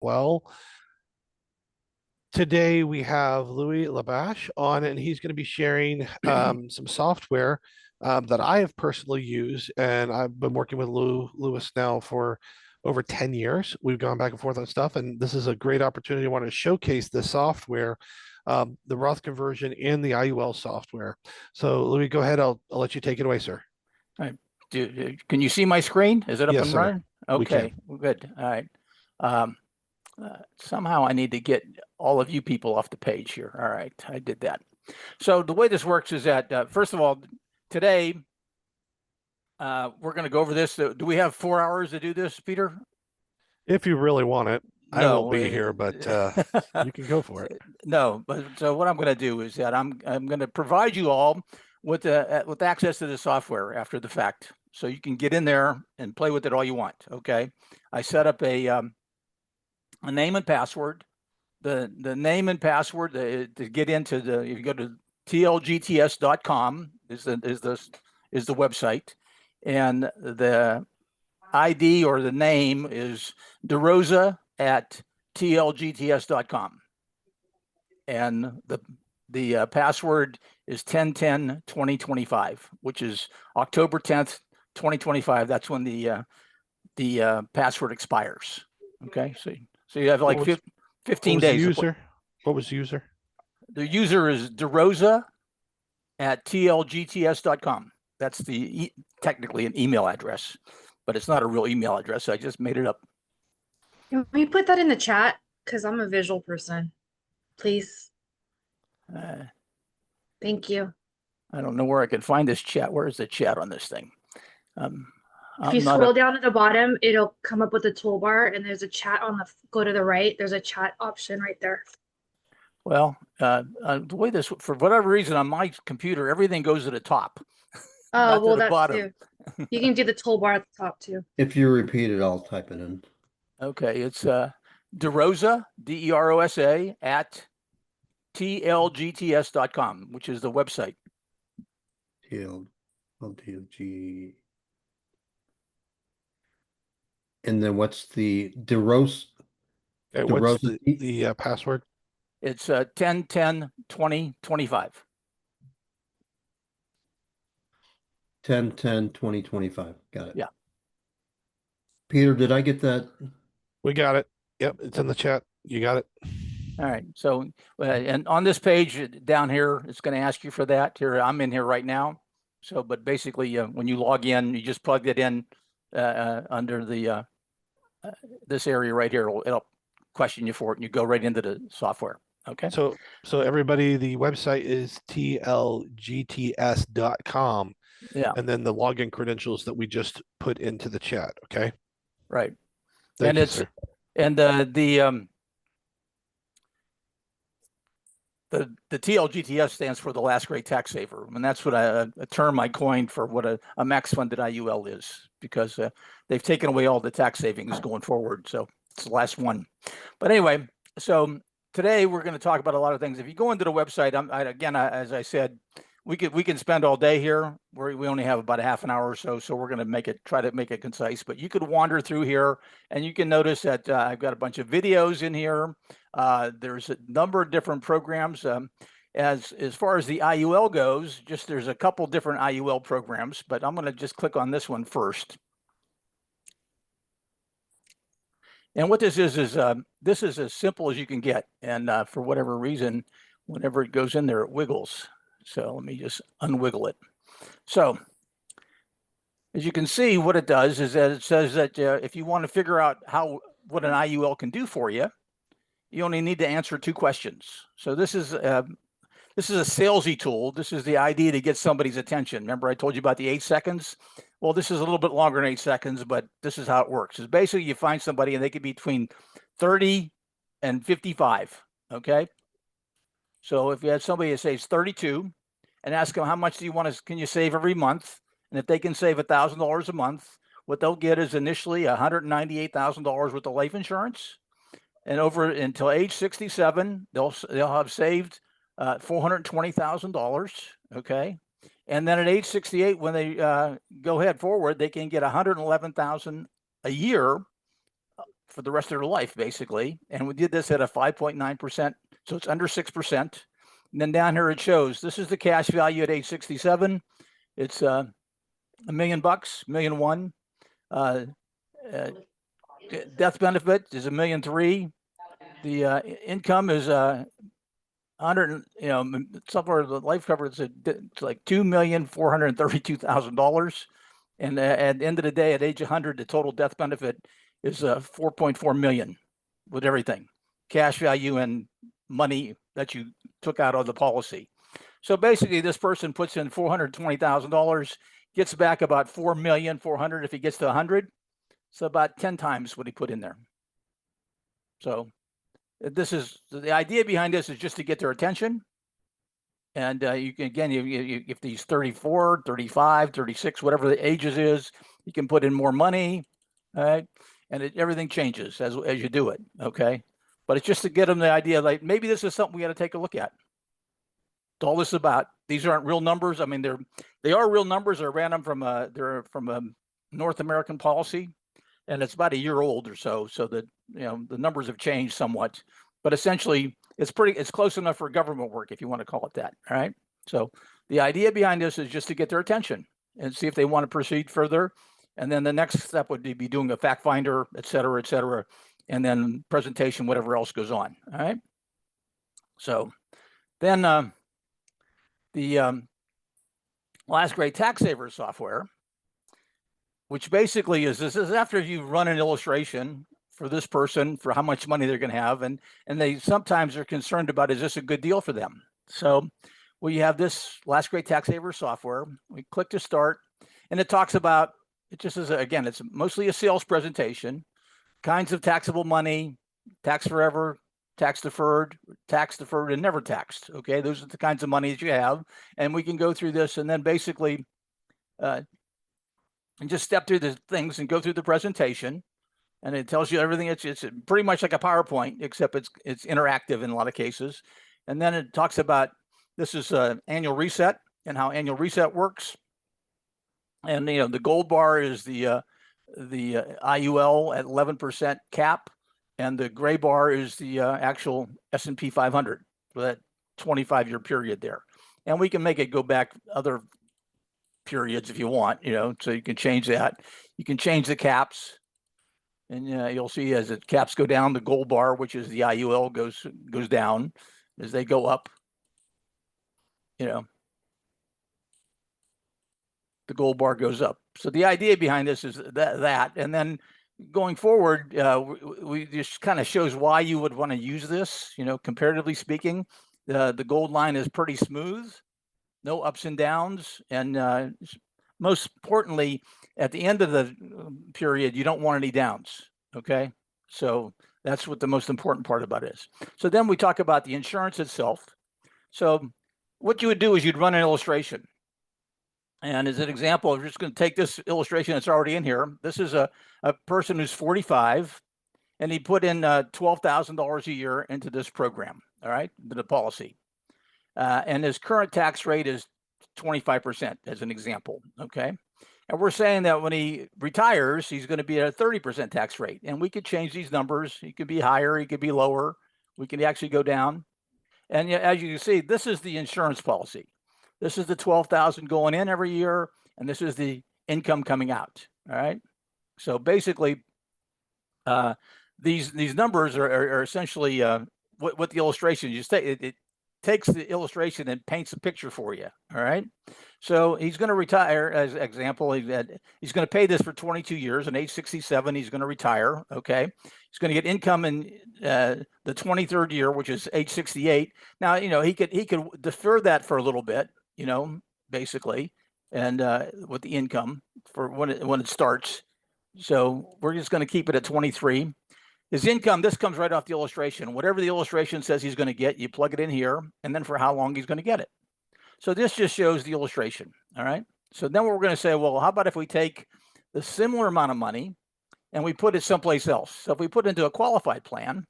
well. Today we have Louis Labache on, and he's going to be sharing some software that I have personally used, and I've been working with Louis now for over 10 years. We've gone back and forth on stuff, and this is a great opportunity. I want to showcase the software, the Roth conversion and the IUL software. So Louis, go ahead. I'll let you take it away, sir. All right. Can you see my screen? Is it up Yes, and sir. running? We can. Okay, good. All right. Somehow I need to get all of you people off the page here. All right, I did that. So the way this works is that, first of all, today we're going to go over this. Do we have 4 hours to do this, Peter? If you really want it, I No. won't be here, but you can go for it. No, but so what I'm going to do is that I'm going to provide you all with access to the software after the fact, so you can get in there and play with it all you want. Okay, I set up a name and password. The name and password to get into the, if you go to tlgts.com is the website, and the ID or the name is DeRosa at tlgts.com, and the password is 10/10/2025, which is October 10th, 2025. That's when the password expires. Okay, so you have like 15 days. User? What was the user? The user is DeRosa at tlgts.com. That's technically an email address, but it's not a real email address. I just made it up. Can we put that in the chat? Because I'm a visual person. Please. Thank you. I don't know where I can find this chat. Where is the chat on this thing? If you scroll down to the bottom, it'll come up with a toolbar, and there's a chat on the, go to the right. There's a chat option right there. Well, the way this, for whatever reason, on my computer, everything goes to the top. Oh, well, that's too. You can do the toolbar at the top too. If you repeat it, I'll type it in. Okay, it's DeRosa, DEROSA at tlgts.com, which is the website. TLG. And then what's the DeRosa? What's the password? It's 10/10/2025. 10/10/2025. Got it. Yeah. Peter, did I get that? We got it. Yep, it's in the chat. You got it. All right. So, and on this page down here, it's going to ask you for that. Here, I'm in here right now. So, but basically, when you log in, you just plug it in under the this area right here. It'll question you for it, and you go right into the software. Okay. So everybody, the website is tlgts.com. Yeah. And then the login credentials that we just put into the chat. Okay. Right. Thank you, it's sir. And the TLGTS stands for the last great tax saver, and that's what a term I coined for what a max funded IUL is, because they've taken away all the tax savings going forward. So it's the last one. But anyway, so today we're going to talk about a lot of things. If you go into the website, as I said, we can spend all day here. We only have about a half an hour or so, so we're going to try to make it concise. But you could wander through here, and you can notice that I've got a bunch of videos in here. There's a number of different programs. As far as the IUL goes, there's a couple different IUL programs, but I'm going to just click on this one first. And what this is this is as simple as you can get. And for whatever reason, whenever it goes in there, it wiggles. So let me just unwiggle it. So as you can see, what it does is that it says that if you want to figure out what an IUL can do for you, you only need to answer 2 questions. So this is a salesy tool. This is the idea to get somebody's attention. Remember I told you about the 8 seconds? Well, this is a little bit longer than 8 seconds, but this is how it works. Is basically you find somebody and they could be between 30 and 55, okay? So if you had somebody that saves 32 and ask them how much can you save every month? And if they can save $1,000 a month, what they'll get is initially $198,000 worth of life insurance. And over until age 67, they'll have saved $420,000, okay? And then at age 68, when they go ahead forward, they can get $111,000 a year for the rest of their life, basically. And we did this at a 5.9%. So it's under 6%. And then down here it shows this is the cash value at age 67. It's $1 million, $1.1 million. Death benefit is $1.3 million. The income is 100, somewhere the life cover is it's like $2,432,000. And at the end of the day, at age 100, the total death benefit is 4.4 million with everything, cash value and money that you took out of the policy. So basically, this person puts in $420,000, gets back about 4,400,000 if he gets to 100. So about 10 times what he put in there. So this is the idea behind this is just to get their attention. And you can, again, if he's 34, 35, 36, whatever the ages is, you can put in more money, right? And everything changes as you do it, okay? But it's just to get them the idea, like maybe this is something we got to take a look at. It's all this is about. These aren't real numbers. I mean, they are real numbers. I ran them from they're from a North American policy, and it's about a year old or so. So that the numbers have changed somewhat, but essentially it's close enough for government work, if you want to call it that. All right. So the idea behind this is just to get their attention and see if they want to proceed further. And then the next step would be doing a fact finder, et cetera, and then presentation, whatever else goes on. All right. So then the Last Great Tax Saver software, which basically this is after you run an illustration for this person for how much money they're going to have, and they sometimes are concerned about, is this a good deal for them? So we have this Last Great Tax Saver software. We click to start, and it talks about, it just is, again, it's mostly a sales presentation, kinds of taxable money, tax forever, tax deferred, and never taxed. Okay, those are the kinds of money that you have, and we can go through this and then basically and just step through the things and go through the presentation, and it tells you everything. It's pretty much like a PowerPoint, except it's interactive in a lot of cases. And then it talks about, this is annual reset and how annual reset works. And the gold bar is the IUL at 11% cap, and the gray bar is the actual S&P 500 for that 25-year period there. And we can make it go back other periods if you want, so you can change that. You can change the caps, and you'll see as the caps go down, the gold bar, which is the IUL, goes down. As they go up, the gold bar goes up. So the idea behind this is that, and then going forward, we just kind of shows why you would want to use this. Comparatively speaking, the gold line is pretty smooth, no ups and downs, and most importantly, at the end of the period, you don't want any downs. Okay, so that's what the most important part about it is. So then we talk about the insurance itself. So what you would do is you'd run an illustration. And as an example, I'm just going to take this illustration that's already in here. This is a person who's 45, and he put in $12,000 a year into this program, all right, the policy. And his current tax rate is 25%, as an example, okay? And we're saying that when he retires, he's going to be at a 30% tax rate. And we could change these numbers. He could be higher, he could be lower. We can actually go down. And as you can see, this is the insurance policy. This is the $12,000 going in every year, and this is the income coming out. All right. So basically, these numbers are essentially what the illustration you say. It takes the illustration and paints a picture for you. All right. So he's going to retire, as example. He's going to pay this for 22 years, and age 67, he's going to retire. Okay. He's going to get income in the 23rd year, which is age 68. Now, he could defer that for a little bit, basically, and with the income for when it starts. So we're just going to keep it at 23. His income, this comes right off the illustration. Whatever the illustration says he's going to get, you plug it in here, and then for how long he's going to get it. So this just shows the illustration. All right. So then we're going to say, well, how about if we take the similar amount of money and we put it someplace else? So if we put it into a qualified plan,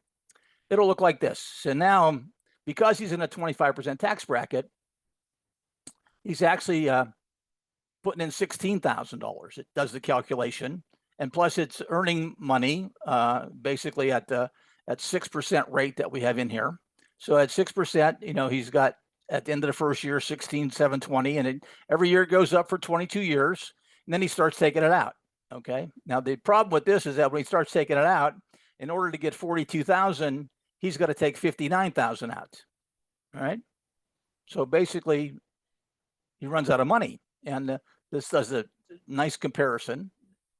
it'll look like this. So now, because he's in a 25% tax bracket, he's actually putting in $16,000. It does the calculation. and plus it's earning money basically at 6% rate that we have in here. So at 6%, you know, he's got at the end of the first year 16,720, and every year it goes up for 22 years, and then he starts taking it out. Okay. Now the problem with this is that when he starts taking it out, in order to get 42,000, he's got to take 59,000 out. All right. So basically, he runs out of money, and this does a nice comparison.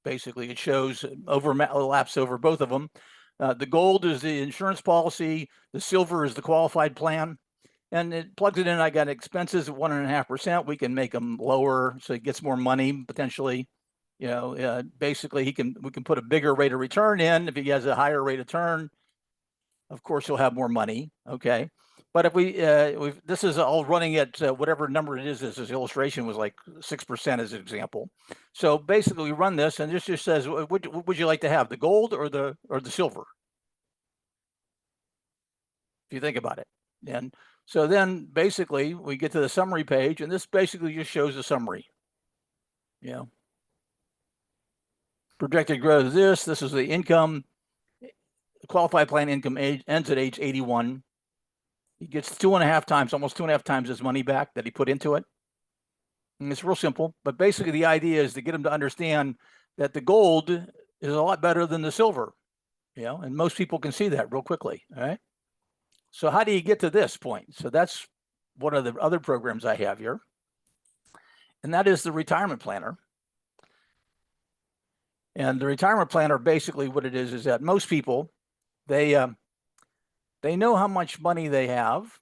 Basically, it shows overlaps over both of them. The gold is the insurance policy. The silver is the qualified plan, and it plugs it in. I got expenses at 1.5%. We can make them lower so he gets more money potentially. You know, basically, we can put a bigger rate of return in. If he has a higher rate of return, of course, he'll have more money. Okay. But if this is all running at whatever number it is, this illustration was like 6% as an example. So basically we run this, and this just says, what would you like to have, the gold or the silver? If you think about it. And so then basically we get to the summary page, and this basically just shows the summary. You know, projected growth is this is the income. The qualified plan income ends at age 81. He gets 2.5 times, almost 2.5 times his money back that he put into it. And it's real simple, but basically the idea is to get him to understand that the gold is a lot better than the silver, you know, and most people can see that real quickly. All right. So how do you get to this point? So that's one of the other programs I have here. And that is the retirement planner. And the retirement planner, basically what it is that most people, they know how much money they have.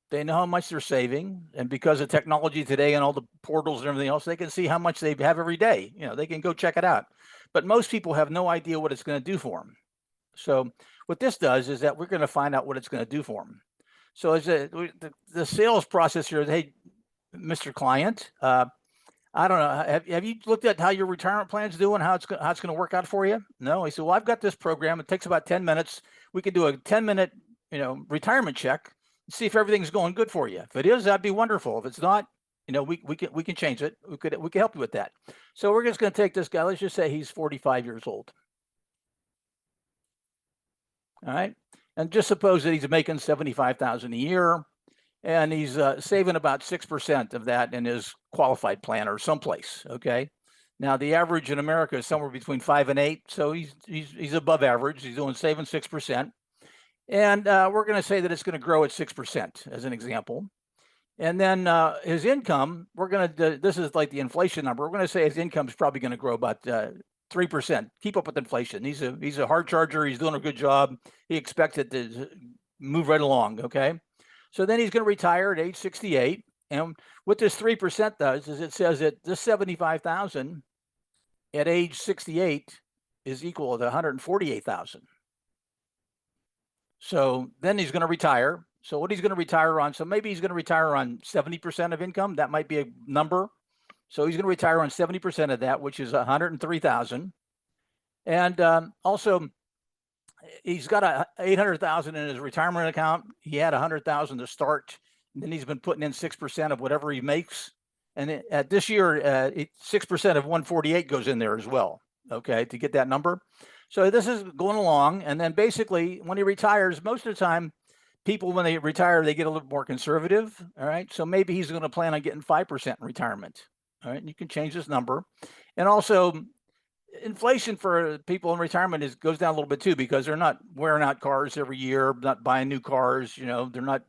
They know how much they're saving. And because of technology today and all the portals and everything else, they can see how much they have every day. You know, they can go check it out. But most people have no idea what it's going to do for them. So what this does is that we're going to find out what it's going to do for them. So as the sales process here, hey, Mr. Client, I don't know. Have you looked at how your retirement plan is doing, how it's going to work out for you? No. He said, well, I've got this program. It takes about 10 minutes. We could do a 10-minute, you know, retirement check, see if everything's going good for you. If it is, that'd be wonderful. If it's not, you know, we can change it. We can help you with that. So we're just going to take this guy. Let's just say he's 45 years old. All right. And just suppose that he's making $75,000 a year, and he's saving about 6% of that in his qualified plan or someplace. Okay. Now the average in America is somewhere between 5 and 8, so he's above average. He's saving 6%, and we're going to say that it's going to grow at 6% as an example. And then his income, we're going to. This is like the inflation number. We're going to say his income is probably going to grow about 3%. Keep up with inflation. He's a hard charger. He's doing a good job. He expects it to move right along. Okay. So then he's going to retire at age 68. And what this 3% does is it says that this 75,000 at age 68 is equal to 148,000. So then he's going to retire. So what he's going to retire on, so maybe he's going to retire on 70% of income. That might be a number. So he's going to retire on 70% of that, which is 103,000. And also, he's got 800,000 in his retirement account. He had 100,000 to start, and then he's been putting in 6% of whatever he makes. And at this year, 6% of 148 goes in there as well. Okay, to get that number. So this is going along, and then basically, when he retires, most of the time, people when they retire, they get a little more conservative. All right, so maybe he's going to plan on getting 5% in retirement. All right, and you can change this number, and also inflation for people in retirement goes down a little bit too, because they're not wearing out cars every year, not buying new cars. You know, they're not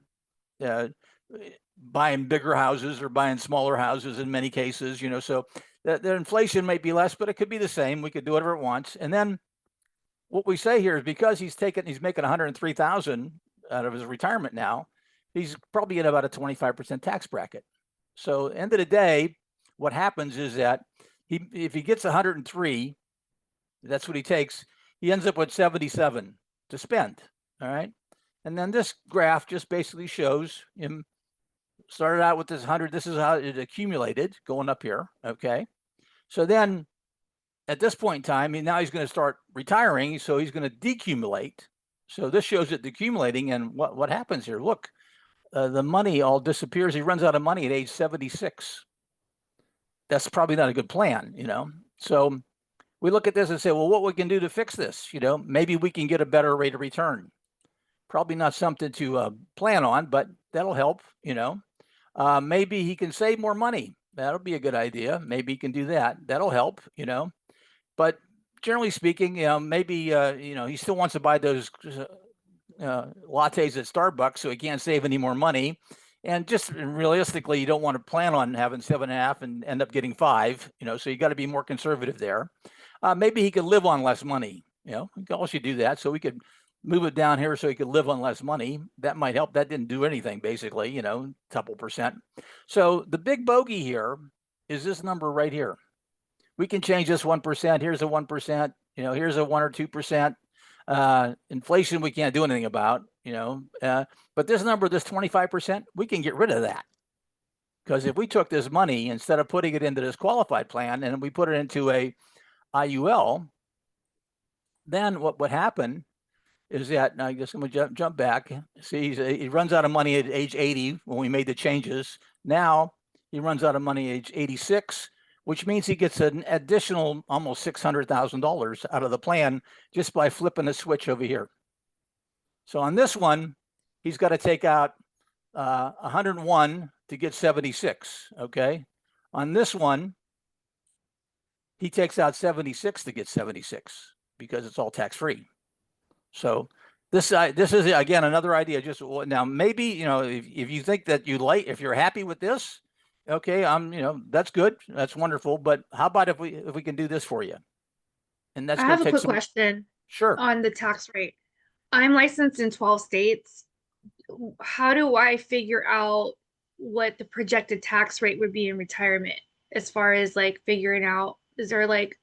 buying bigger houses or buying smaller houses in many cases. You know, so the inflation might be less, but it could be the same. We could do whatever it wants, and then what we say here is because he's making 103,000 out of his retirement now, he's probably in about a 25% tax bracket. So end of the day, what happens is that if he gets 103, that's what he takes, he ends up with 77 to spend. All right. And then this graph just basically shows him started out with this 100. This is how it accumulated going up here. Okay. So then at this point in time, now he's going to start retiring. So he's going to decumulate. So this shows it decumulating. And what happens here? Look, the money all disappears. He runs out of money at age 76. That's probably not a good plan, you know. So we look at this and say, well, what we can do to fix this? You know, maybe we can get a better rate of return. Probably not something to plan on, but that'll help, you know. Maybe he can save more money. That'll be a good idea. Maybe he can do that. That'll help, you know. But generally speaking, you know, maybe, you know, he still wants to buy those lattes at Starbucks, so he can't save any more money. And just realistically, you don't want to plan on having 7.5 and end up getting 5, you know, so you got to be more conservative there. Maybe he could live on less money, you know, we could also do that. So we could move it down here so he could live on less money. That might help. That didn't do anything, basically, you know, a couple percent. So the big bogey here is this number right here. We can change this 1%. Here's a 1%, you know, here's a 1 or 2%. Inflation, we can't do anything about, you know, but this number, this 25%, we can get rid of that. Because if we took this money, instead of putting it into this qualified plan and we put it into a IUL, then what would happen is that, now I guess I'm gonna jump back. See, he runs out of money at age 80 when we made the changes. Now he runs out of money at age 86, which means he gets an additional almost $600,000 out of the plan just by flipping a switch over here. So on this one, he's got to take out 101 to get 76, okay? On this one, he takes out 76 to get 76 because it's all tax-free. So this is, again, another idea. Just now, maybe, you know, if you think that if you're happy with this, okay, you know, that's good. That's wonderful. But how about if we can do this for you? And that's I going have to a take quick question Sure. on the tax rate. I'm licensed in 12 states. How do I figure out what the projected tax rate would be in retirement, as far as like figuring out, is there like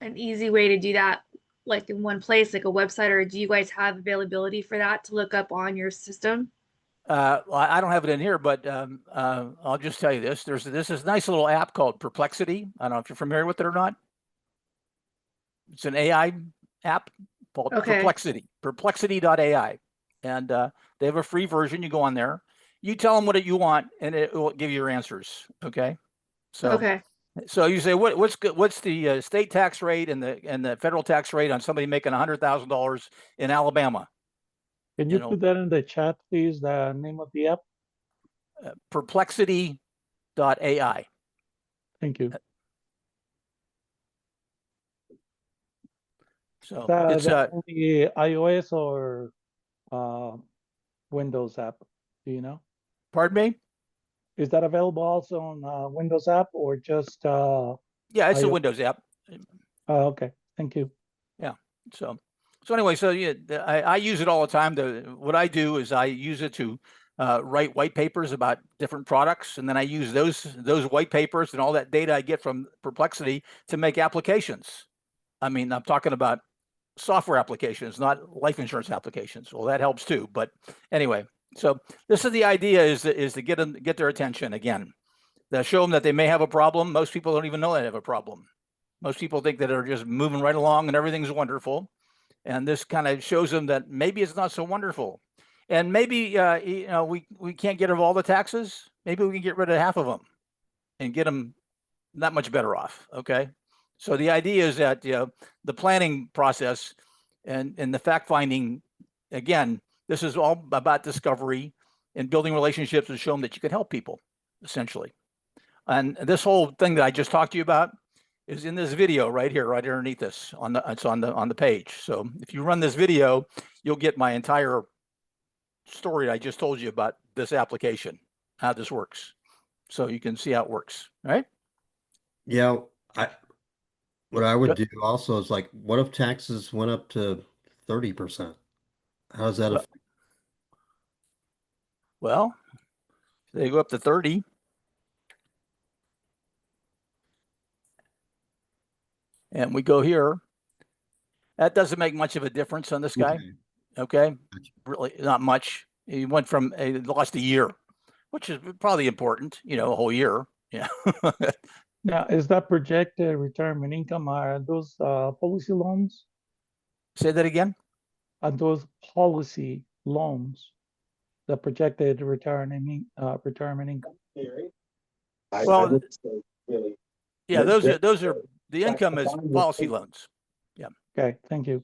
an easy way to do that, like in one place, like a website, or do you guys have availability for that to look up on your system? Well, I don't have it in here, but I'll just tell you this. There's this nice little app called Perplexity. I don't know if you're familiar with it or not. It's an AI app called Perplexity, perplexity.ai. And they have a free version. You go on there, you tell them what you want, and it will give you your answers. Okay. So you say, what's the state tax rate and the federal tax rate on somebody making $100,000 in Alabama? Can you put that in the chat, please? The name of the app? Perplexity.ai. Thank you. So it's only iOS or Windows app. Do you know? Pardon me? Is that available also on Windows app or just? Yeah, it's a Windows app. Okay, thank you. Yeah. So anyway, so yeah, I use it all the time. What I do is I use it to write white papers about different products, and then I use those white papers and all that data I get from Perplexity to make applications. I mean, I'm talking about software applications, not life insurance applications. Well, that helps too. But anyway, so this is the idea: is to get their attention again. To show them that they may have a problem. Most people don't even know they have a problem. Most people think that they're just moving right along and everything's wonderful. And this kind of shows them that maybe it's not so wonderful. And maybe you know, we can't get rid of all the taxes. Maybe we can get rid of half of them and get them not much better off. Okay. So the idea is that, you know, the planning process and the fact finding, again, this is all about discovery and building relationships and show them that you can help people, essentially. And this whole thing that I just talked to you about is in this video right here, right underneath this. It's on the page. So if you run this video, you'll get my entire story I just told you about this application, how this works. So you can see how it works, right? Yeah, what I would do also is like, what if taxes went up to 30%? How does that affect? Well, they go up to 30. And we go here. That doesn't make much of a difference on this guy. Okay. Really not much. He went from lost a year, which is probably important, you know, a whole year. Yeah. Now, is that projected retirement income? Are those policy loans? Say that again. Are those policy loans the projected retirement income? Well, yeah, those are The Right, income is combined with policy pay- loans. Okay, thank you.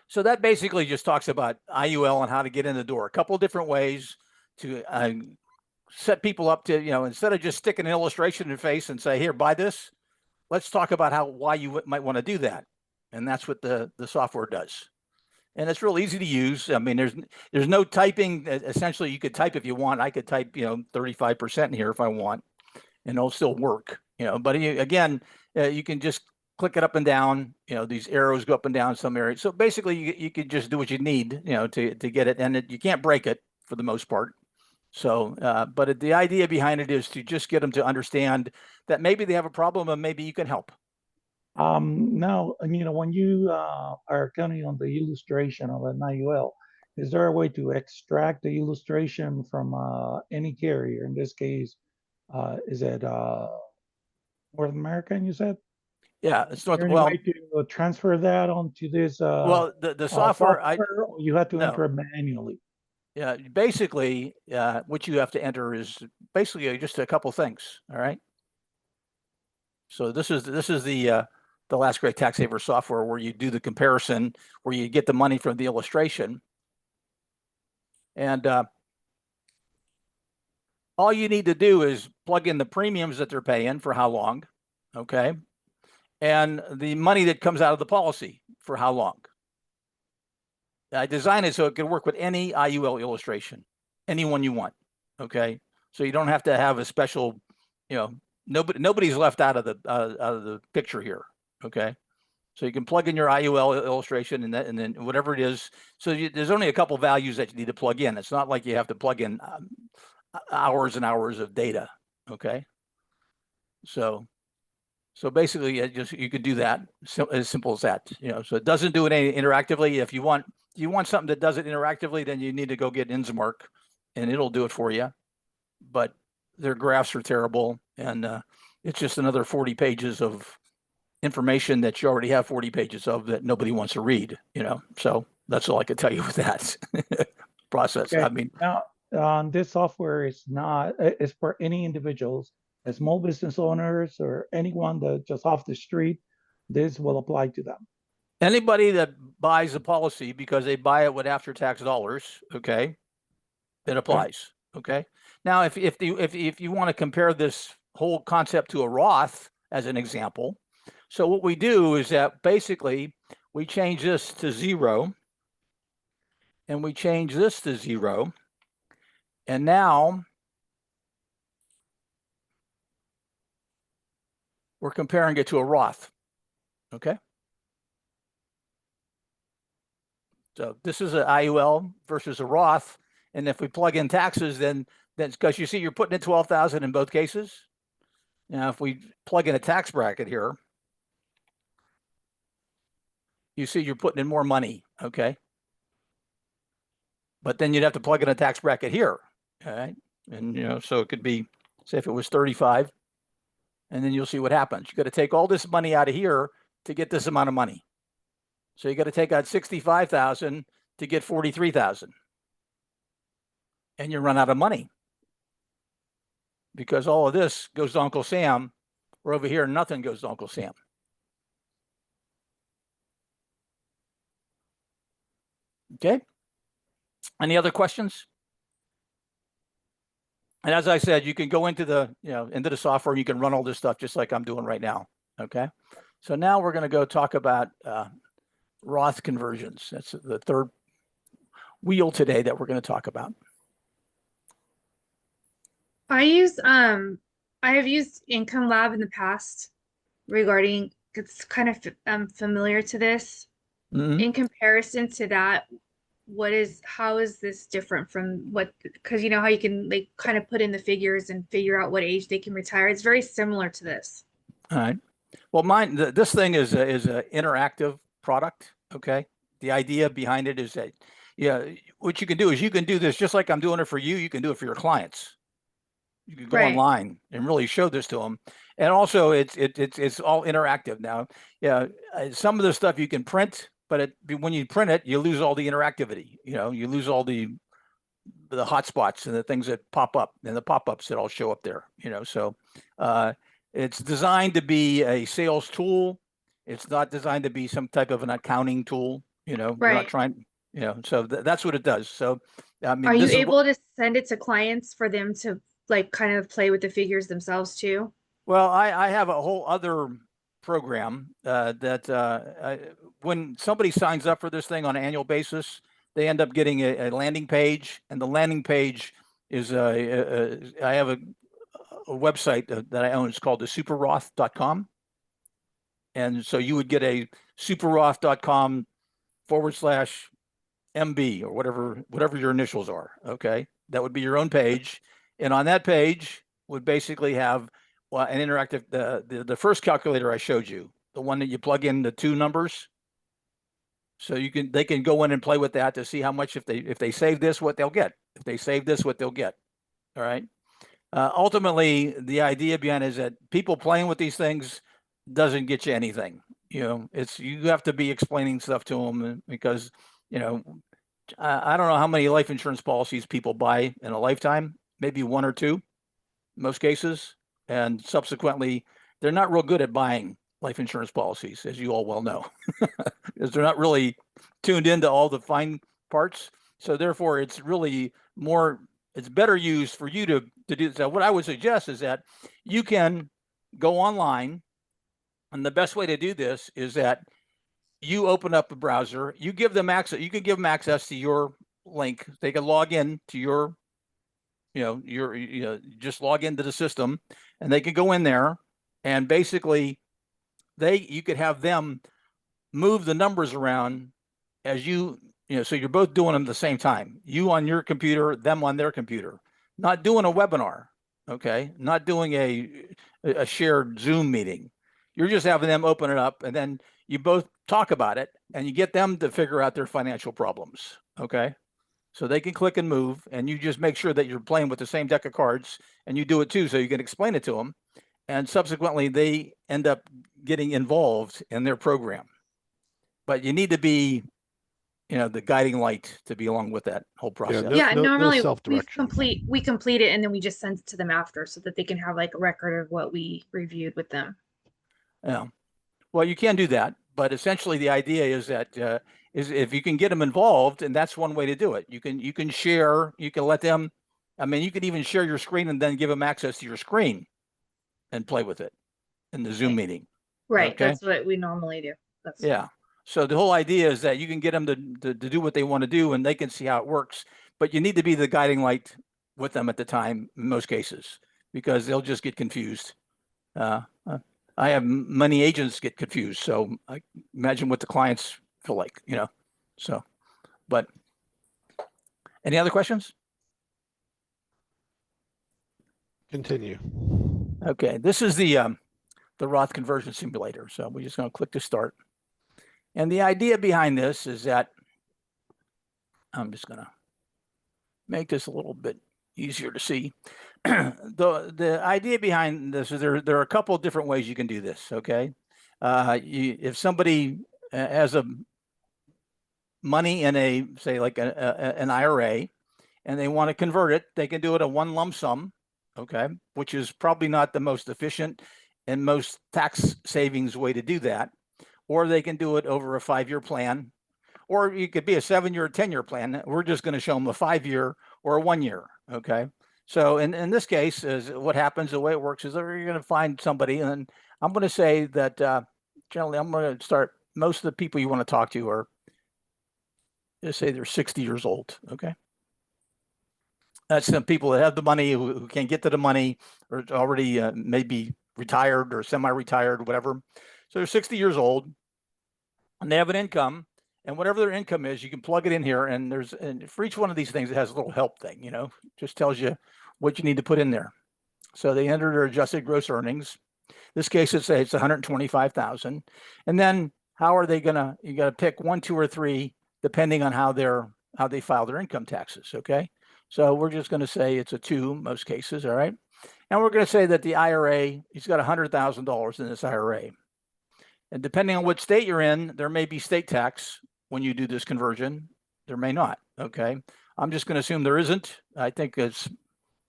So that basically just talks about IUL and how to get in the door. A couple of different ways to set people up to, instead of just sticking an illustration in your face and say, here, buy this, let's talk about why you might want to do that. And that's what the software does. And it's real easy to use. I mean, there's no typing. Essentially, you could type if you want. I could type, 35% here if I want, and it'll still work, but again, you can just click it up and down, these arrows go up and down some areas. So basically you can just do what you need, to get it, and you can't break it for the most part. So, but the idea behind it is to just get them to understand that maybe they have a problem and maybe you can help. Now, when you are counting on the illustration of an IUL, is there a way to extract the illustration from any carrier? In this case, is it North American, you said? Yeah, it's Is not there any well. way to transfer that onto this Well, the software, or you have to no. enter it manually? Yeah, basically, what you have to enter is basically just a couple things. All right. So this is the Last Great Tax Saver software, where you do the comparison, where you get the money from the illustration, and all you need to do is plug in the premiums that they're paying for how long, okay, and the money that comes out of the policy for how long. I designed it so it can work with any IUL illustration, any one you want. Okay, so you don't have to have a special, nobody's left out of the picture here. Okay, so you can plug in your IUL illustration and then whatever it is. So there's only a couple values that you need to plug in. It's not like you have to plug in hours and hours of data. Okay, so basically you could do that, as simple as that. So it doesn't do it interactively. If you want something that does it interactively, then you need to go get Insmark, and it'll do it for you. But their graphs are terrible, and it's just another 40 pages of information that you already have 40 pages of that nobody wants to read. So that's all I could tell you with that process. Okay. I mean, now, this software is not, it's for any individuals, small business owners, or anyone that just off the street. This will apply to them. anybody that buys a policy because they buy it with after-tax dollars, okay, it applies. Okay. Now, if you want to compare this whole concept to a Roth as an example, so what we do is that basically we change this to 0, and we change this to 0, and now we're comparing it to a Roth. Okay. So this is an IUL versus a Roth. And if we plug in taxes, then that's because you see you're putting in 12,000 in both cases. Now, if we plug in a tax bracket here, you see you're putting in more money. Okay. But then you'd have to plug in a tax bracket here. All right. And, so it could be, say if it was 35, and then you'll see what happens. You got to take all this money out of here to get this amount of money. So you got to take out 65,000 to get 43,000. And you run out of money, because all of this goes to Uncle Sam, where over here nothing goes to Uncle Sam. Okay. Any other questions? And as I said, you can go into the software, and you can run all this stuff just like I'm doing right now. Okay. So now we're going to go talk about Roth conversions. That's the third wheel today that we're going to talk about. I have used Income Lab in the past regarding, it's kind of familiar to this. Mhm. In comparison to that, how is this different from because you know how you can like kind of put in the figures and figure out what age they can retire? It's very similar to this. All right. Well, this thing is a interactive product. Okay. The idea behind it is that, what you can do is you can do this just like I'm doing it for you. You can do it for your clients. You can go Right. online and really show this to them. And also it's all interactive now. Yeah. Some of the stuff you can print, but when you print it, you lose all the interactivity. You lose all the hotspots and the things that pop up, and the pop-ups that all show up there. So It's designed to be a sales tool. It's not designed to be some type of an accounting tool. We're not Right. trying, so that's what it does. So, I mean, Are you this is what- able to send it to clients for them to like kind of play with the figures themselves too? well, I have a whole other program when somebody signs up for this thing on an annual basis, they end up getting a landing page, and the landing page is I have a website that I own. It's called the superroth.com. And so you would get a superroth.com/MB or whatever your initials are. Okay. That would be your own page. And on that page would basically have an interactive, the first calculator I showed you, the one that you plug in the two numbers. So they can go in and play with that to see how much, if they save this, what they'll get. If they save this, what they'll get. All right. Ultimately, the idea behind it is that people playing with these things doesn't get you anything. You have to be explaining stuff to them because, I don't know how many life insurance policies people buy in a lifetime, maybe one or two, most cases. And subsequently, they're not real good at buying life insurance policies, as you all well know, because they're not really tuned into all the fine parts. So therefore, it's really it's better used for you to do. So what I would suggest is that you can go online, and the best way to do this is that you open up a browser, you give them access. You can give them access to your link. They can log in to your, just log into the system, and they can go in there, and basically, you could have them move the numbers around as so you're both doing them at the same time. You on your computer, them on their computer. Not doing a webinar, okay? Not doing a shared Zoom meeting. You're just having them open it up, and then you both talk about it, and you get them to figure out their financial problems, okay? So they can click and move, and you just make sure that you're playing with the same deck of cards, and you do it too, so you can explain it to them. And subsequently, they end up getting involved in their program. But you need to be, the guiding light to be along with that whole process. Yeah, no normally self-direction. we complete it and then we just send it to them after so that they can have like a record of what we reviewed with them. Yeah. Well, you can do that, but essentially the idea is that is if you can get them involved, and that's one way to do it. You can share, you can let them. I mean, you could even share your screen and then give them access to your screen and play with it in the Zoom meeting. Right. Okay. That's what we normally do. Yeah. So the whole idea is that you can get them to do what they want to do, and they can see how it works. But you need to be the guiding light with them at the time in most cases, because they'll just get confused. I have many agents get confused, so I imagine what the clients feel like, So, but any other questions? Continue. Okay, this is the Roth conversion simulator. So we're just going to click to start. And the idea behind this is that I'm just going to make this a little bit easier to see. The idea behind this is there are a couple of different ways you can do this. Okay, if somebody has money in say like an IRA, and they want to convert it, they can do it a one lump sum. Okay, which is probably not the most efficient and most tax savings way to do that. Or they can do it over a 5-year plan, or it could be a 7-year or 10-year plan. We're just going to show them a 5-year or a 1-year. Okay. So in this case, is what happens, the way it works is that you're going to find somebody, and I'm going to say that generally I'm going to start, most of the people you want to talk to are, just say they're 60 years old. Okay. That's the people that have the money, who can't get to the money, or already maybe retired or semi-retired, whatever. So they're 60 years old, and they have an income, and whatever their income is, you can plug it in here. And for each one of these things, it has a little help thing, just tells you what you need to put in there. So they enter their adjusted gross earnings. In this case, it's 125,000. And then how are they you got to pick 1, 2, or 3, depending on how they file their income taxes. Okay. So we're just going to say it's a 2 most cases. All right. And we're going to say that the IRA, he's got $100,000 in this IRA. And depending on which state you're in, there may be state tax when you do this conversion. There may not. Okay. I'm just going to assume there isn't. I think it's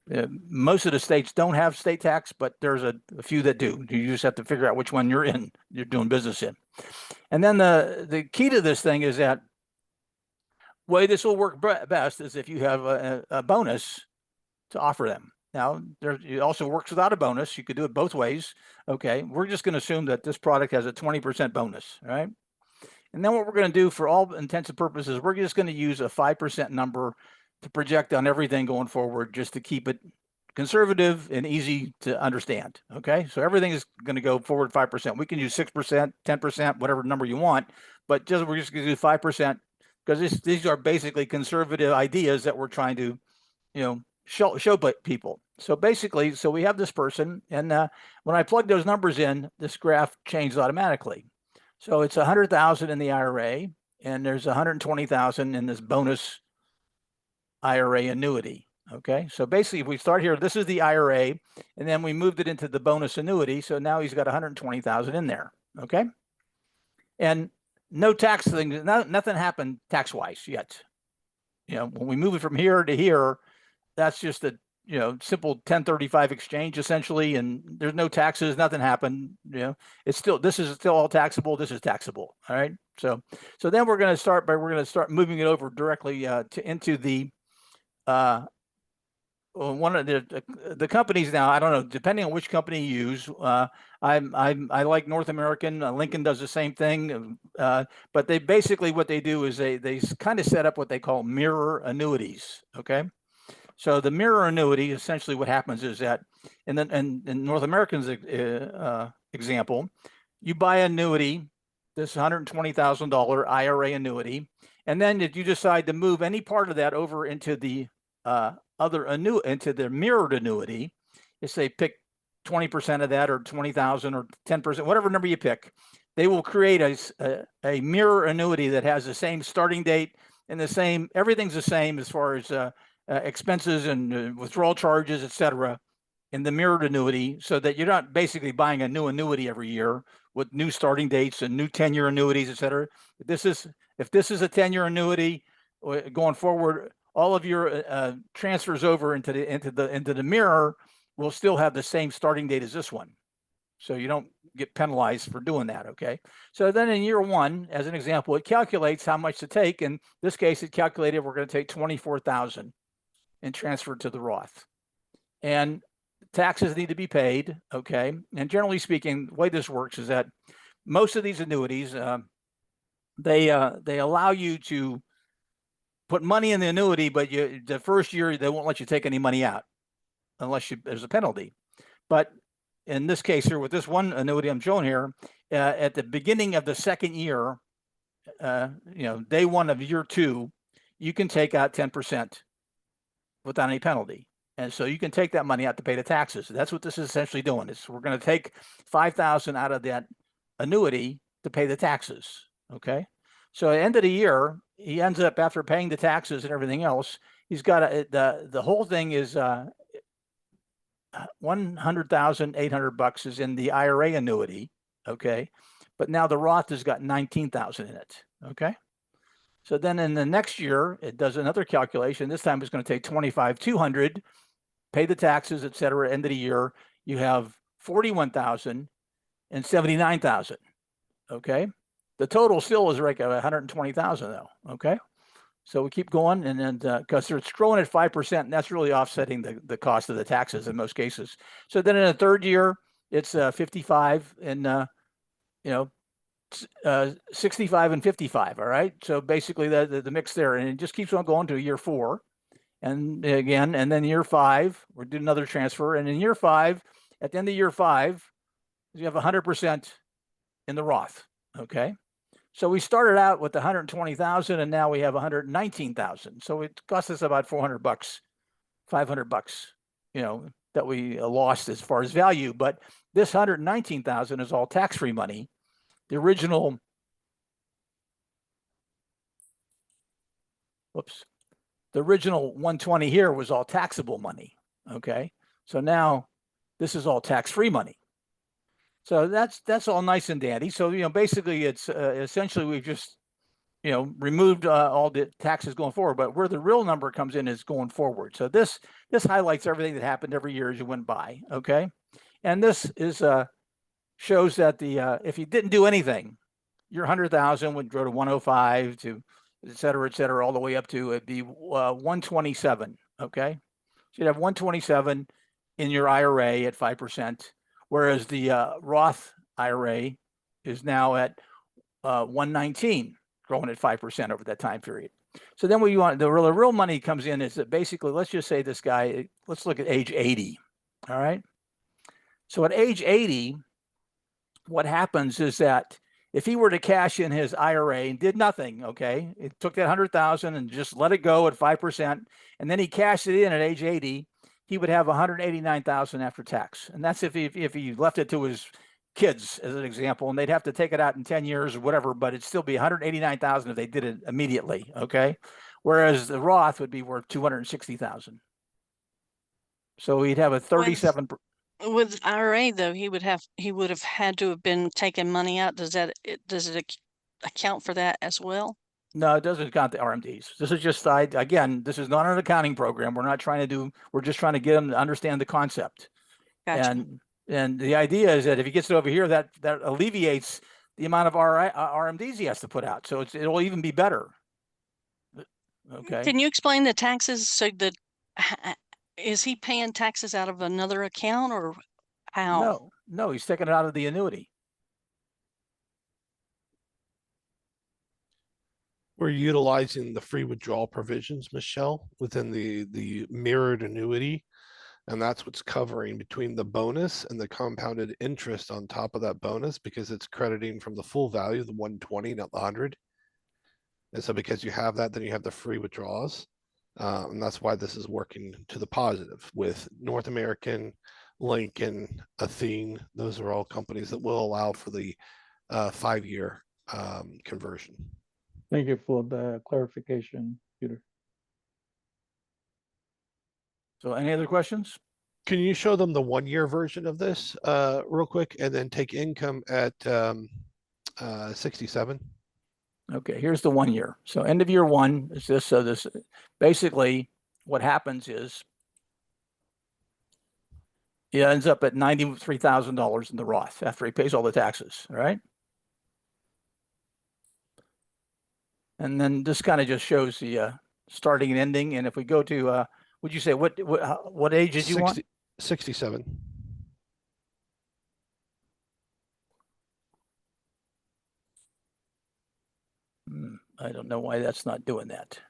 Most of the states don't have state tax, but there's a few that do. You just have to figure out which one you're doing business in. And then the key to this thing is that way this will work best is if you have a bonus to offer them. Now, it also works without a bonus. You could do it both ways. Okay, we're just going to assume that this product has a 20% bonus, right? And then what we're going to do for all intents and purposes, we're just going to use a 5% number to project on everything going forward, just to keep it conservative and easy to understand. Okay, so everything is going to go forward 5%. We can use 6%, 10%, whatever number you want, but we're just going to do 5% because these are basically conservative ideas that we're trying to, show people. So basically, so we have this person, and when I plug those numbers in, this graph changes automatically. So it's 100,000 in the IRA, and there's 120,000 in this bonus IRA annuity. Okay, so basically, if we start here, this is the IRA, and then we moved it into the bonus annuity. So now he's got 120,000 in there. Okay, and no tax thing, nothing happened tax-wise yet. When we move it from here to here, that's just a simple 1035 exchange essentially, and there's no taxes, nothing happened. This is still all taxable. This is taxable. All right. So then we're going to start moving it over directly into the one of the companies. Now, I don't know, depending on which company you use. I like North American. Lincoln does the same thing, but they basically what they do is they kind of set up what they call mirror annuities. Okay. So the mirror annuity, essentially what happens is that in North American's example, you buy annuity, this $120,000 IRA annuity, and then if you decide to move any part of that over into the into the mirrored annuity, if say pick 20% of that or 20,000 or 10%, whatever number you pick, they will create a mirror annuity that has the same starting date and everything's the same as far as expenses and withdrawal charges, etc., in the mirrored annuity, so that you're not basically buying a new annuity every year with new starting dates and new 10-year annuities, etc. If this is a 10-year annuity going forward, all of your transfers over into the mirror will still have the same starting date as this one, so you don't get penalized for doing that. Okay, so then in year one, as an example, it calculates how much to take. In this case, it calculated we're going to take 24,000 and transfer to the Roth, and taxes need to be paid. Okay, and generally speaking, the way this works is that most of these annuities, they allow you to put money in the annuity, but the first year they won't let you take any money out unless there's a penalty. But in this case here, with this one annuity I'm showing here, at the beginning of the second year, day one of year two, you can take out 10% without any penalty. And so you can take that money out to pay the taxes. That's what this is essentially doing. We're going to take 5,000 out of that annuity to pay the taxes. Okay. So at the end of the year, he ends up, after paying the taxes and everything else, he's got the whole thing is $100,800 is in the IRA annuity. Okay. But now the Roth has got 19,000 in it. Okay. So then in the next year, it does another calculation. This time it's going to take 25,200, pay the taxes, et cetera. End of the year, you have 41,000 and 79,000. Okay. The total still is like 120,000 though. Okay. So we keep going, and then because it's growing at 5%, and that's really offsetting the cost of the taxes in most cases. So then in the third year, it's 55 and 65 and 55. All right. So basically the mix there, and it just keeps on going to year four. And again, and then year five, we're doing another transfer. And in year five, at the end of year five, you have 100% in the Roth. Okay. So we started out with 120,000 and now we have 119,000. So it cost us about $400, $500, that we lost as far as value. But this 119,000 is all tax-free money. The original, the original 120 here was all taxable money. Okay. So now this is all tax-free money. So that's all nice and dandy. So, basically it's essentially we've just removed all the taxes going forward, but where the real number comes in is going forward. So this highlights everything that happened every year as you went by. Okay. And this is shows that the if you didn't do anything, your 100,000 would grow to 105 to et cetera, all the way up to it'd be 127. Okay. So you'd have 127 in your IRA at 5%, whereas the Roth IRA is now at 119, growing at 5% over that time period. So then what you want, the real money comes in is that basically, let's just say this guy, let's look at age 80. All right. So at age 80, what happens is that if he were to cash in his IRA and did nothing, okay, it took that 100,000 and just let it go at 5%, and then he cashed it in at age 80, he would have 189,000 after tax. And that's if he left it to his kids as an example, and they'd have to take it out in 10 years or whatever, but it'd still be 189,000 if they did it immediately. Okay. Whereas the Roth would be worth 260,000. So he'd have a 37. With IRA though, he would have had to have been taking money out. Does it account for that as well? No, it doesn't count the RMDs. This is just, again, this is not an accounting program. We're just trying to get them to understand the concept. Gotcha. And the idea is that if he gets it over here, that alleviates the amount of RMDs he has to put out. So it'll even be better. Okay. Can you explain the taxes? So is he paying taxes out of another account or how? No, he's taking it out of the annuity. We're utilizing the free withdrawal provisions, Michelle, within the mirrored annuity. And that's what's covering between the bonus and the compounded interest on top of that bonus, because it's crediting from the full value, the 120, not the 100. And so because you have that, then you have the free withdrawals. And that's why this is working to the positive with North American, Lincoln, Athene. Those are all companies that will allow for the 5-year conversion. Thank you for the clarification, Peter. So any other questions? Can you show them the 1-year version of this real quick, and then take income at 67? Okay, here's the 1 year. So end of year one is this. So this basically what happens is he ends up at $93,000 in the Roth after he pays all the taxes, right? And then this kind of just shows the starting and ending. And if we go to, would you say what age did you want? 67. I don't know why that's not doing that.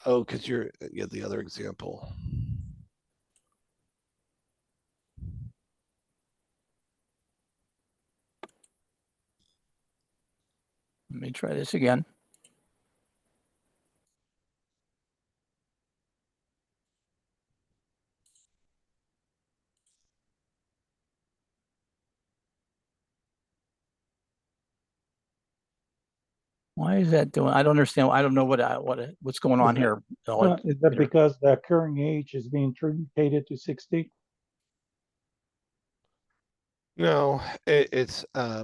Oh, because you're the other example. Let me try this again. Why is that doing? I don't understand. I don't know what's going on here. Is that because the occurring age is being truncated to 60? No, it's I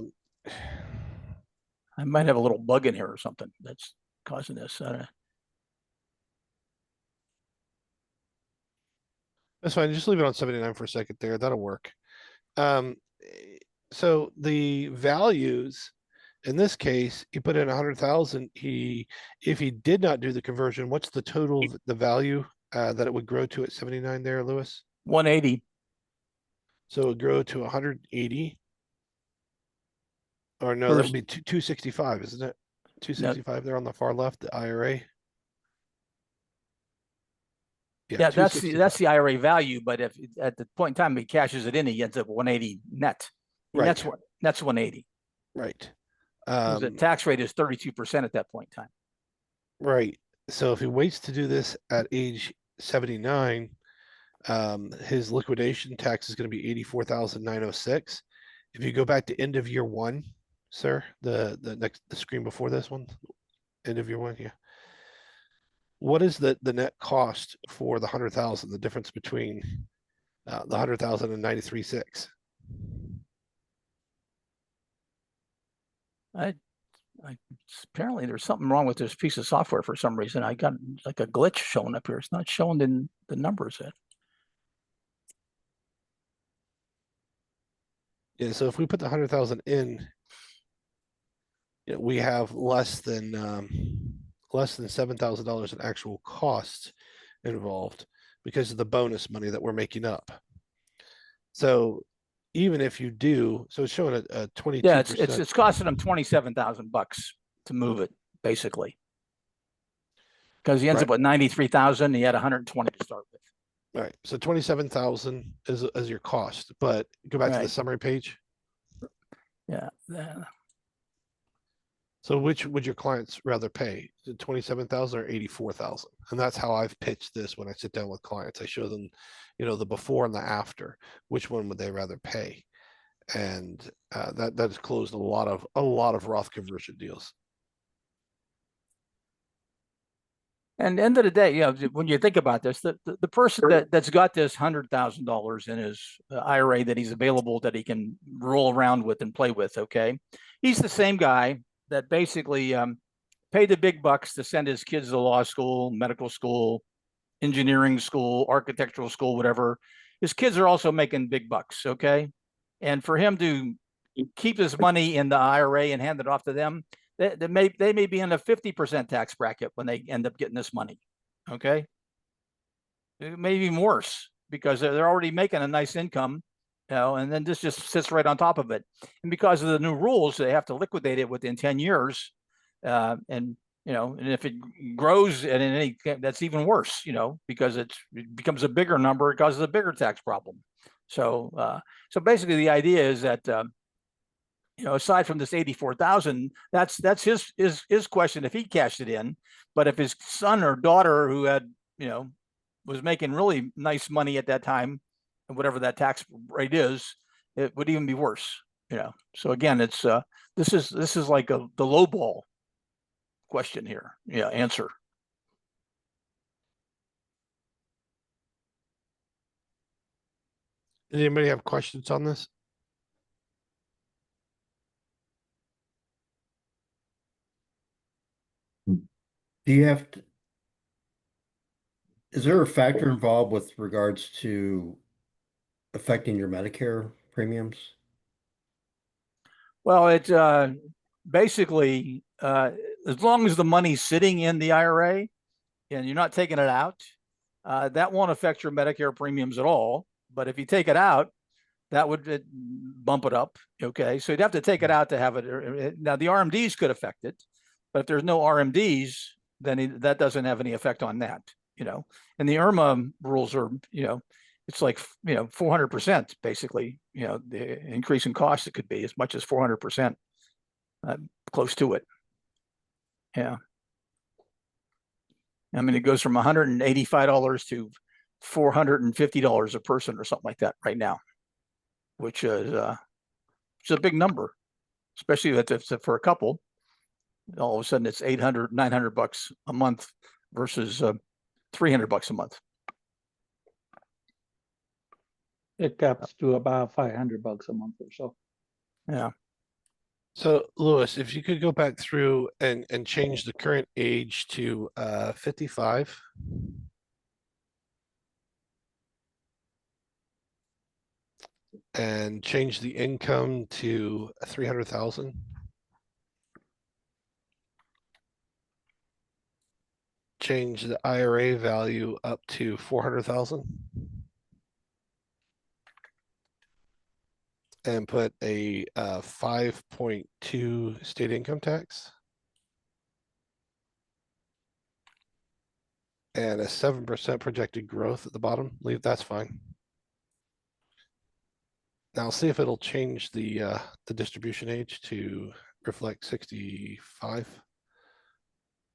might have a little bug in here or something that's causing this. that's fine. Just leave it on 79 for a second there. That'll work. So the values in this case, he put in 100,000. If he did not do the conversion, what's the total, the value that it would grow to at 79 there, Lewis? 180. So it would grow to 180. Or no, that would be 265, isn't it? 265 there on the far left, the IRA. Yeah, that's the IRA value. But if at the point in time he cashes it in, he ends up 180 net. Right. That's 180. Right. The tax rate is 32% at that point in time. Right. So if he waits to do this at age 79, his liquidation tax is going to be 84,906. If you go back to end of year one, sir, the screen before this one, end of year one, yeah. What is the net cost for the 100,000? The difference between the 100,000 and 93.6? Apparently there's something wrong with this piece of software for some reason. I got like a glitch showing up here. It's not showing in the numbers yet. Yeah, so if we put the 100,000 in, we have less than $7,000 in actual costs involved because of the bonus money that we're making up. So even if you do, so it's showing a 22%. Yeah, it's costing them $27,000 to move it, basically. Because he ends up with 93,000. He had 120 to start with. All right, so 27,000 is your cost, but go back to the Right. summary page. Yeah. So which would your clients rather pay, the 27,000 or 84,000? And that's how I've pitched this when I sit down with clients. I show them, the before and the after. Which one would they rather pay? And that has closed a lot of Roth conversion deals. And end of the day, when you think about this, the person that's got this $100,000 in his IRA that he's available, that he can roll around with and play with, okay, he's the same guy that basically paid the big bucks to send his kids to law school, medical school, engineering school, architectural school, whatever. His kids are also making big bucks, okay, and for him to keep his money in the IRA and hand it off to them, they may be in a 50% tax bracket when they end up getting this money. Okay. It may be worse because they're already making a nice income, and then this just sits right on top of it. And because of the new rules, they have to liquidate it within 10 years. And if it grows at any, that's even worse, because it becomes a bigger number, it causes a bigger tax problem. So basically the idea is that, aside from this 84,000, that's his question if he cashed it in. But if his son or daughter who had, was making really nice money at that time, and whatever that tax rate is, it would even be worse. So again, it's this is like the low ball question here. Yeah, answer. Does anybody have questions on this? Do you have to, is there a factor involved with regards to affecting your Medicare premiums? Well, it basically, as long as the money's sitting in the IRA and you're not taking it out, that won't affect your Medicare premiums at all. But if you take it out, that would bump it up. Okay, so you'd have to take it out to have it. Now the RMDs could affect it, but if there's no RMDs, then that doesn't have any effect on that. And the IRMA rules are, it's like 400% basically. The increase in cost, it could be as much as 400%, close to it. Yeah. I mean, it goes from $185 to $450 a person or something like that right now, which is it's a big number, especially if it's for a couple. All of a sudden, it's $800, $900 a month versus $300 a month. It caps to about $500 a month or so. Yeah. So Lewis, if you could go back through and change the current age to 55. And change the income to 300,000. Change the IRA value up to 400,000. And put a 5.2 state income tax. And a 7% projected growth at the bottom. Leave, that's fine. Now see if it'll change the distribution age to reflect 65.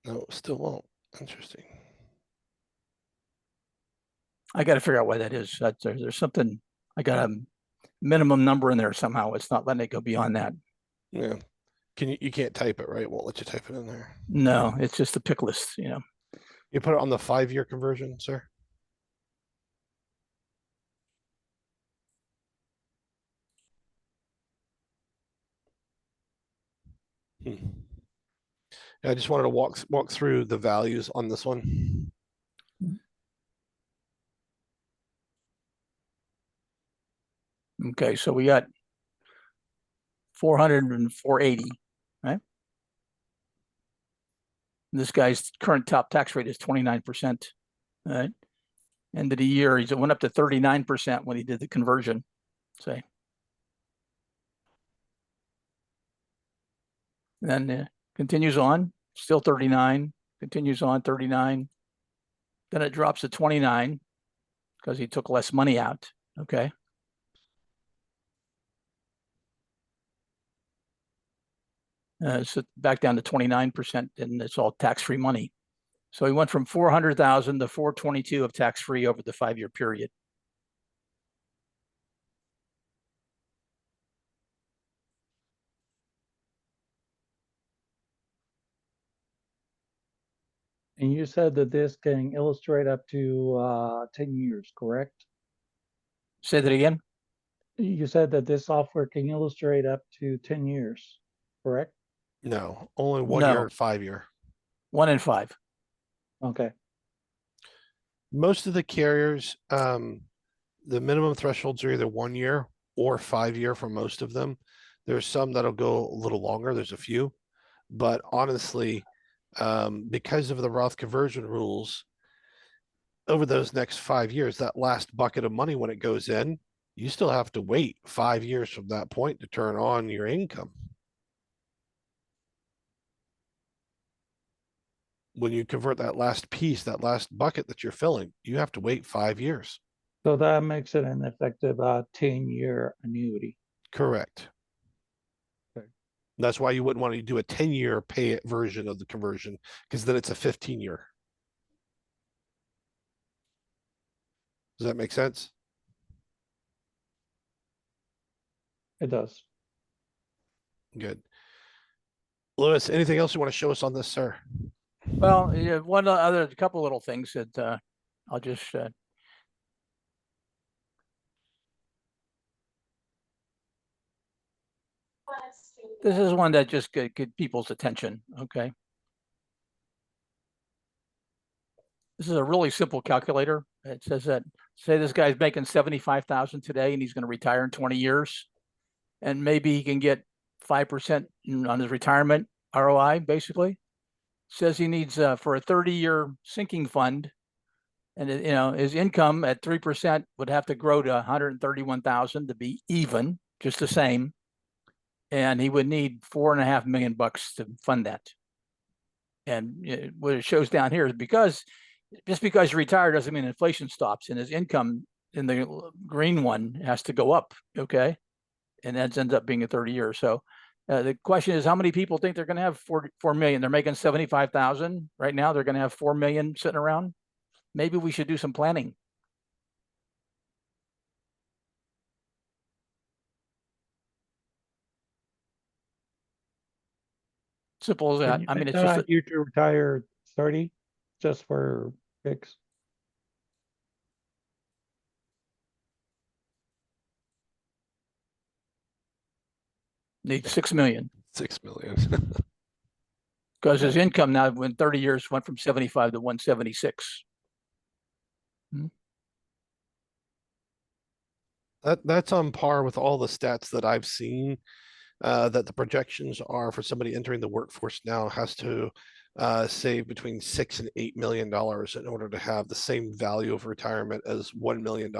No, still won't. Interesting. I got to figure out why that is. There's something. I got a minimum number in there somehow. It's not letting it go beyond that. Yeah. You can't type it, right? It won't let you type it in there. No, it's just a pick list, You put it on the 5-year conversion, sir? I just wanted to walk through the values on this one. Okay, so we got 400 and 480, right? This guy's current top tax rate is 29%, right? End of the year, it went up to 39% when he did the conversion, say. Then continues on, still 39, continues on 39. Then it drops to 29 because he took less money out, okay? So back down to 29%, and it's all tax-free money. So he went from 400,000 to 422 of tax-free over the 5-year period. And you said that this can illustrate up to 10 years, correct? Say that again? You said that this software can illustrate up to 10 years, correct? No, only 1 No. year and 5 year. 1 in 5. Okay. Most of the carriers, the minimum thresholds are either 1 year or 5 year for most of them. There's some that'll go a little longer. There's a few, but honestly, because of the Roth conversion rules, over those next 5 years, that last bucket of money when it goes in, you still have to wait 5 years from that point to turn on your income. When you convert that last piece, that last bucket that you're filling, you have to wait 5 years. So that makes it an effective 10-year annuity. Correct. Okay. That's why you wouldn't want to do a 10-year pay it version of the conversion, because then it's a 15-year. Does that make sense? It does. Good. Lewis, anything else you want to show us on this, sir? Well, yeah, one other couple little things that I'll just this is one that just get people's attention. Okay. This is a really simple calculator. It says that, say this guy's making 75,000 today and he's going to retire in 20 years. And maybe he can get 5% on his retirement ROI, basically. Says he needs for a 30-year sinking fund, and his income at 3% would have to grow to 131,000 to be even, just the same, and he would need $4.5 million to fund that. And what it shows down here is just because you retire doesn't mean inflation stops, and his income in the green one has to go up, okay? And that ends up being a 30 years. So the question is, how many people think they're going to have 4 million? They're making 75,000 right now. They're going to have 4 million sitting around. Maybe we should do some planning. Simple as that. I mean, it's just you to retire 30 just for kicks. need 6 million 6 million. because his income now, in 30 years, went from 75 to 176. That's on par with all the stats that I've seen, that the projections are for somebody entering the workforce now has to save between $6 and $8 million in order to have the same value of retirement as $1 million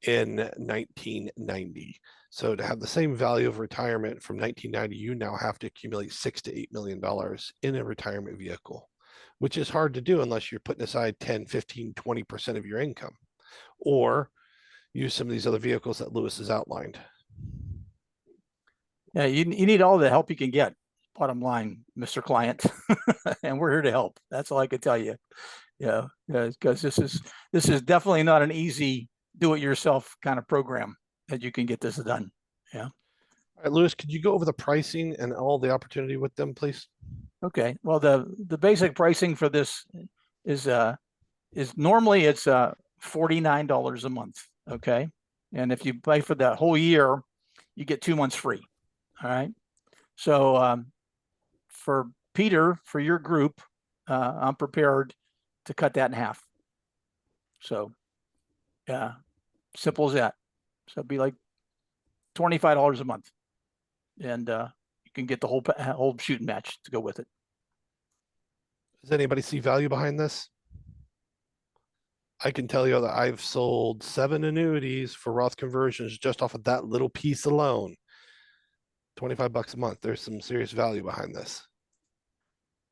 in 1990. So to have the same value of retirement from 1990, you now have to accumulate $6 to $8 million in a retirement vehicle, which is hard to do unless you're putting aside 10, 15, 20% of your income, or use some of these other vehicles that Lewis has outlined. Yeah, you need all the help you can get, bottom line, Mr. Client. And we're here to help. That's all I can tell you. Yeah, because this is definitely not an easy do-it-yourself kind of program that you can get this done. Yeah. All right, Lewis, could you go over the pricing and all the opportunity with them, please? Okay. Well, the basic pricing for this is normally it's $49 a month. Okay. And if you pay for that whole year, you get 2 months free. All right. So for Peter, for your group, I'm prepared to cut that in half. So, yeah, simple as that. So it'd be like $25 a month, and you can get the whole shooting match to go with it. Does anybody see value behind this? I can tell you that I've sold 7 annuities for Roth conversions just off of that little piece alone. $25 a month. There's some serious value behind this.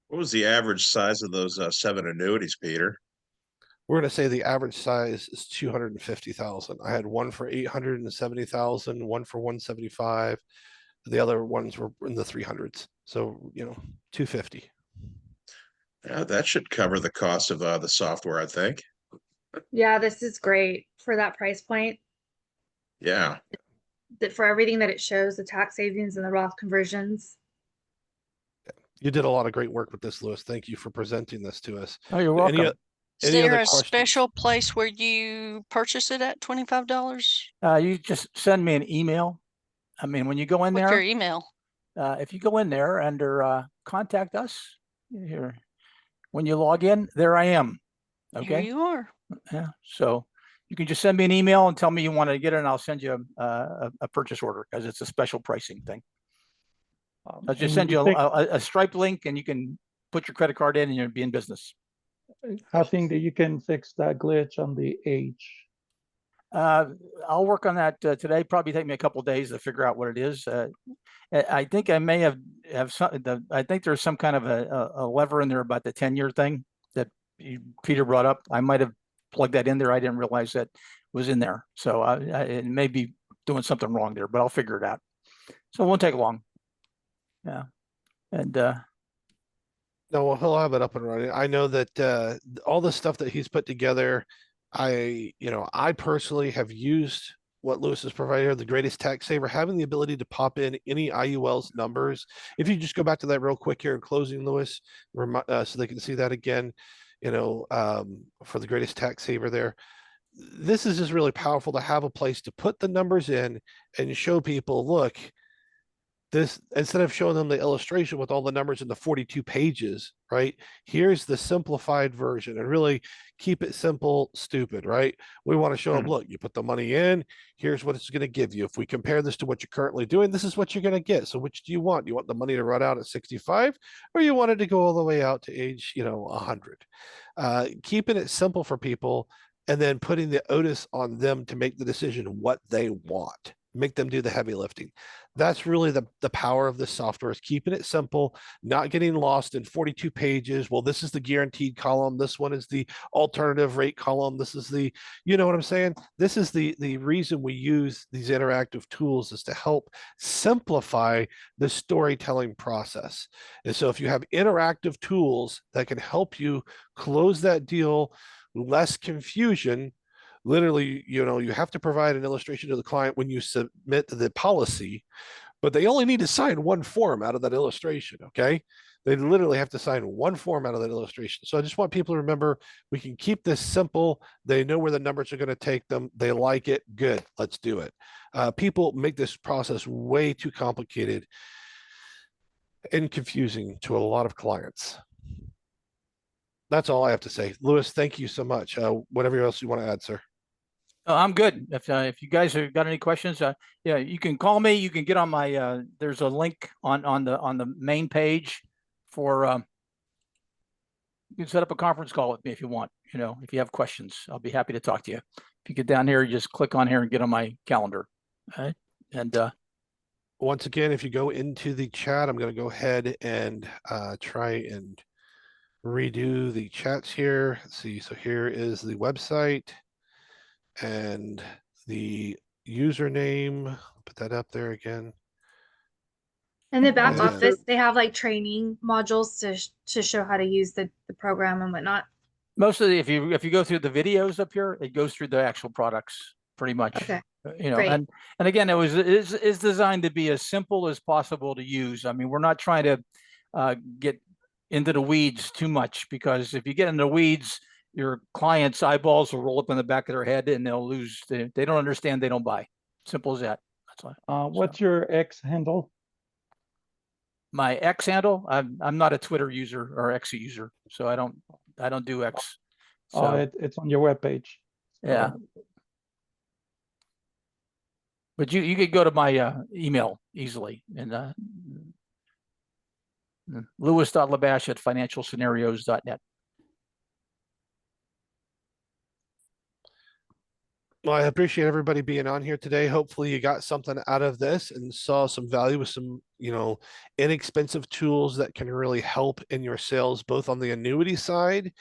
What was the average size of those 7 annuities, Peter? We're going to say the average size is 250,000. I had one for 870,000, one for 175. The other ones were in the 300s. So, 250. Yeah, that should cover the cost of the software, I think. Yeah, this is great for that price point. Yeah. That for everything that it shows, the tax savings and the Roth conversions. You did a lot of great work with this, Lewis. Thank you for presenting this to us. Oh, you're Any, welcome. Is any there other a questions? special place where you purchase it at $25? You just send me an email. I mean, when you go in What's your there, email? if you go in there under contact us here, when you log in, there I am. Here Okay. you are. Yeah. So you can just send me an email and tell me you want to get it, and I'll send you a purchase order because it's a special pricing thing. I'll just send you a Stripe link, and you can put your credit card in, and you'll be in business. I think that you can fix that glitch on the age. I'll work on that today. Probably take me a couple of days to figure out what it is. I think I may have some. I think there's some kind of a lever in there about the 10-year thing that Peter brought up. I might have plugged that in there. I didn't realize that was in there. So it may be doing something wrong there, but I'll figure it out. So it won't take long. Yeah, and No, well, he'll have it up and running. I know that all the stuff that he's put together, I personally have used what Lewis has provided here, the greatest tax saver, having the ability to pop in any IUL's numbers. If you just go back to that real quick here in closing, Lewis, so they can see that again, for the greatest tax saver there. This is just really powerful to have a place to put the numbers in and show people, look, this, instead of showing them the illustration with all the numbers in the 42 pages, right? Here's the simplified version, and really keep it simple, stupid, right? We want to show them, look, you put the money in, here's what it's going to give you. If we compare this to what you're currently doing, this is what you're going to get. So which do you want? You want the money to run out at 65, or you want it to go all the way out to age, 100? Keeping it simple for people, and then putting the onus on them to make the decision what they want. Make them do the heavy lifting. That's really the power of this software, is keeping it simple, not getting lost in 42 pages. Well, this is the guaranteed column. This one is the alternative rate column. This is the, you know what I'm saying? This is the reason we use these interactive tools, is to help simplify the storytelling process. And so if you have interactive tools that can help you close that deal, less confusion. Literally, you have to provide an illustration to the client when you submit the policy, but they only need to sign one form out of that illustration, okay? They literally have to sign one form out of that illustration. So I just want people to remember, we can keep this simple. They know where the numbers are going to take them. They like it. Good. Let's do it. People make this process way too complicated and confusing to a lot of clients. That's all I have to say. Lewis, thank you so much. Whatever else you want to add, sir. I'm good. If you guys have got any questions, yeah, you can call me. You can get on my. There's a link on the main page for. You can set up a conference call with me if you want. If you have questions, I'll be happy to talk to you. If you get down here, you just click on here and get on my calendar. All right. And once again, if you go into the chat, I'm going to go ahead and try and redo the chats here. Let's see, so here is the website and the username. Put that up there again. In the back Yeah. office, they have like training modules to show how to use the program and whatnot. Mostly, if you go through the videos up here, it goes through the actual products pretty much. Okay. Great. and again, it's designed to be as simple as possible to use. I mean, we're not trying to get into the weeds too much, because if you get into the weeds, your client's eyeballs will roll up in the back of their head and they'll lose. They don't understand. They don't buy. Simple as that. That's all. What's your X handle? my X handle, I'm not a Twitter user or X user, so I don't do X. Oh, So it's on your webpage. yeah. But you could go to my email easily and Louis.labash@financialscenarios.net. Well, I appreciate everybody being on here today. Hopefully you got something out of this and saw some value with some, inexpensive tools that can really help in your sales, both on the annuity side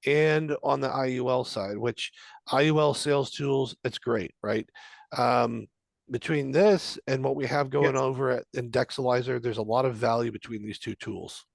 and on the IUL side, which IUL sales tools, it's great, right? Between this and what we have going over at Indexalizer, there's a lot of value between these two tools.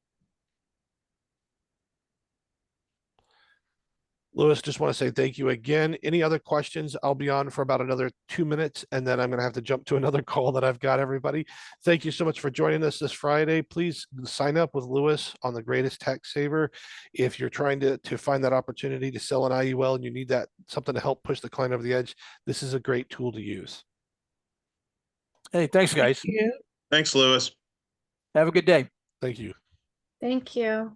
Louis, just want to say thank you again. Any other questions? I'll be on for about another 2 minutes, and then I'm going to have to jump to another call that I've got, everybody. Thank you so much for joining us this Friday. Please sign up with Louis on the Greatest Tax Saver. If you're trying to find that opportunity to sell an IUL and you need that something to help push the client over the edge, this is a great tool to use. Hey, thanks, guys. Thanks, Louis. Have a good day. Thank you. Thank you.